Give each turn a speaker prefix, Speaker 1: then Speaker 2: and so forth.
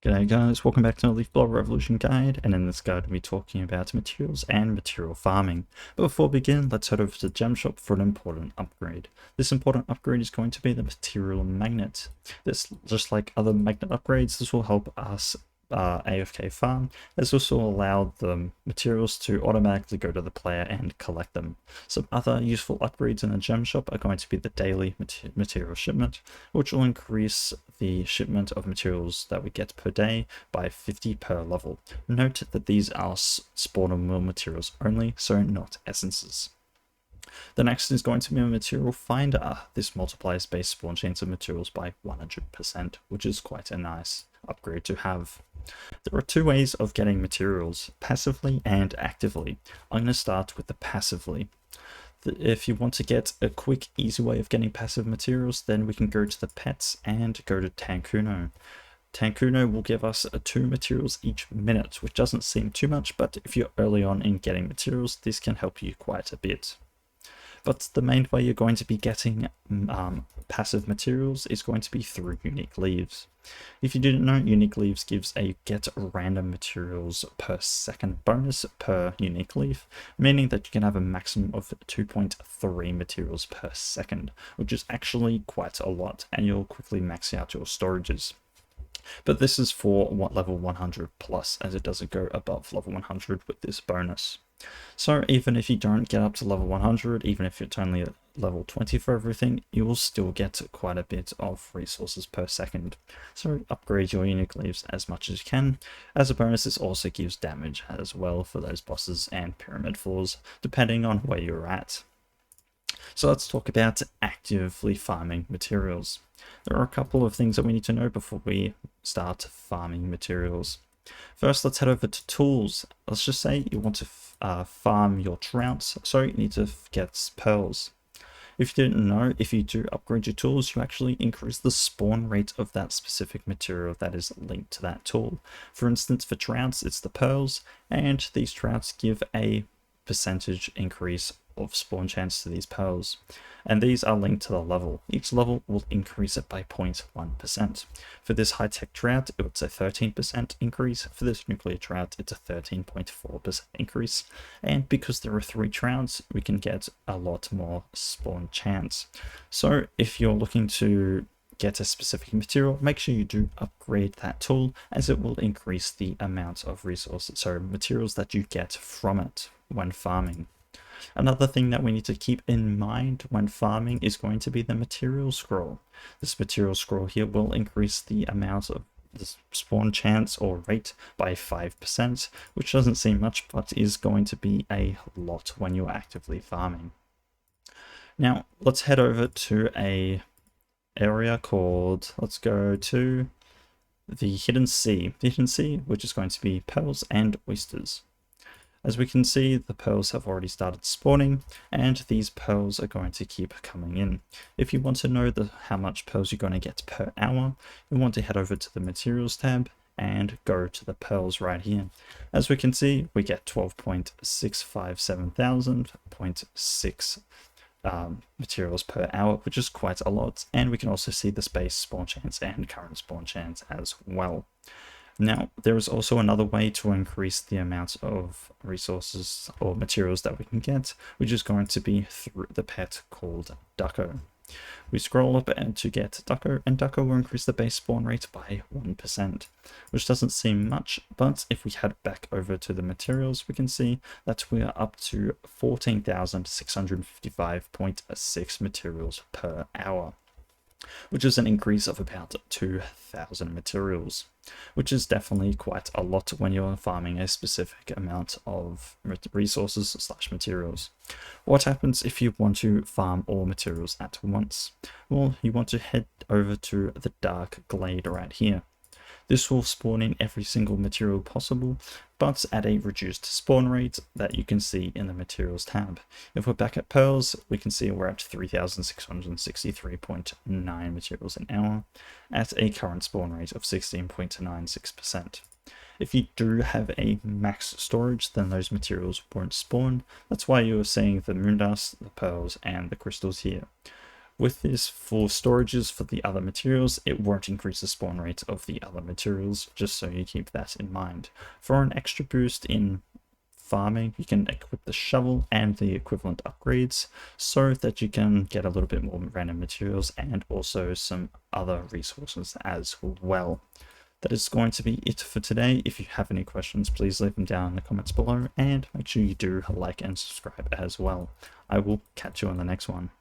Speaker 1: G'day guys, welcome back to the Leaf Blower Revolution guide, and in this guide we'll be talking about materials and material farming. But before we begin, let's head over to the gem shop for an important upgrade. This important upgrade is going to be the material magnet. This, just like other magnet upgrades, this will help us AFK farm. This also allow the materials to automatically go to the player and collect them. Some other useful upgrades in the gem shop are going to be the daily material shipment, which will increase the shipment of materials that we get per day by 50 per level. Note that these are spawner mill materials only, so not essences. The next is going to be a material finder. This multiplies base spawn chains of materials by 100%, which is quite a nice upgrade to have. There are two ways of getting materials, passively and actively. I'm going to start with the passively. If you want to get a quick, easy way of getting passive materials, then we can go to the pets and go to Tankuno. Tankuno will give us 2 materials each minute, which doesn't seem too much, but if you're early on in getting materials, this can help you quite a bit. But the main way you're going to be getting passive materials is going to be through unique leaves. If you didn't know, unique leaves gives a get random materials per second bonus per unique leaf, meaning that you can have a maximum of 2.3 materials per second, which is actually quite a lot, and you'll quickly max out your storages. But this is for level 100 plus, as it doesn't go above level 100 with this bonus. So even if you don't get up to level 100, even if it's only at level 20 for everything, you will still get quite a bit of resources per second. So upgrade your unique leaves as much as you can. As a bonus, this also gives damage as well for those bosses and pyramid floors, depending on where you're at. So let's talk about actively farming materials. There are a couple of things that we need to know before we start farming materials. First, let's head over to tools. Let's just say you want to farm your trouts, so you need to get pearls. If you didn't know, if you do upgrade your tools, you actually increase the spawn rate of that specific material that is linked to that tool. For instance, for trouts, it's the pearls, and these trouts give a percentage increase of spawn chance to these pearls, and these are linked to the level. Each level will increase it by 0.1%. For this high-tech trout, it's a 13% increase. For this nuclear trout, it's a 13.4% increase, and because there are 3 trouts, we can get a lot more spawn chance. So if you're looking to get a specific material, make sure you do upgrade that tool, as it will increase the amount of resources, so materials that you get from it when farming. Another thing that we need to keep in mind when farming is going to be the material scroll. This material scroll here will increase the amount of the spawn chance or rate by 5%, which doesn't seem much, but is going to be a lot when you're actively farming. Now let's head over to a area called, let's go to the Hidden Sea. The Hidden Sea, which is going to be pearls and oysters. As we can see, the pearls have already started spawning, and these pearls are going to keep coming in. If you want to know how much pearls you're going to get per hour, you want to head over to the materials tab and go to the pearls right here. As we can see, we get 12.657 thousand, 0.6 materials per hour, which is quite a lot, and we can also see the space spawn chance and current spawn chance as well. Now, there is also another way to increase the amount of resources or materials that we can get, which is going to be through the pet called Ducko. We scroll up and to get Ducko, and Ducko will increase the base spawn rate by 1%, which doesn't seem much, but if we head back over to the materials, we can see that we are up to 14,655.6 materials per hour, which is an increase of about 2,000 materials, which is definitely quite a lot when you're farming a specific amount of resources / materials. What happens if you want to farm all materials at once? Well, you want to head over to the Dark Glade right here. This will spawn in every single material possible, but at a reduced spawn rate that you can see in the materials tab. If we're back at pearls, we can see we're at 3,663.9 materials an hour at a current spawn rate of 16.96%. If you do have a max storage, then those materials won't spawn. That's why you're seeing the moon dust, the pearls, and the crystals here. With this, for storages for the other materials, it won't increase the spawn rate of the other materials, just so you keep that in mind. For an extra boost in farming, you can equip the shovel and the equivalent upgrades so that you can get a little bit more random materials and also some other resources as well. That is going to be it for today. If you have any questions, please leave them down in the comments below, and make sure you do like and subscribe as well. I will catch you on the next one.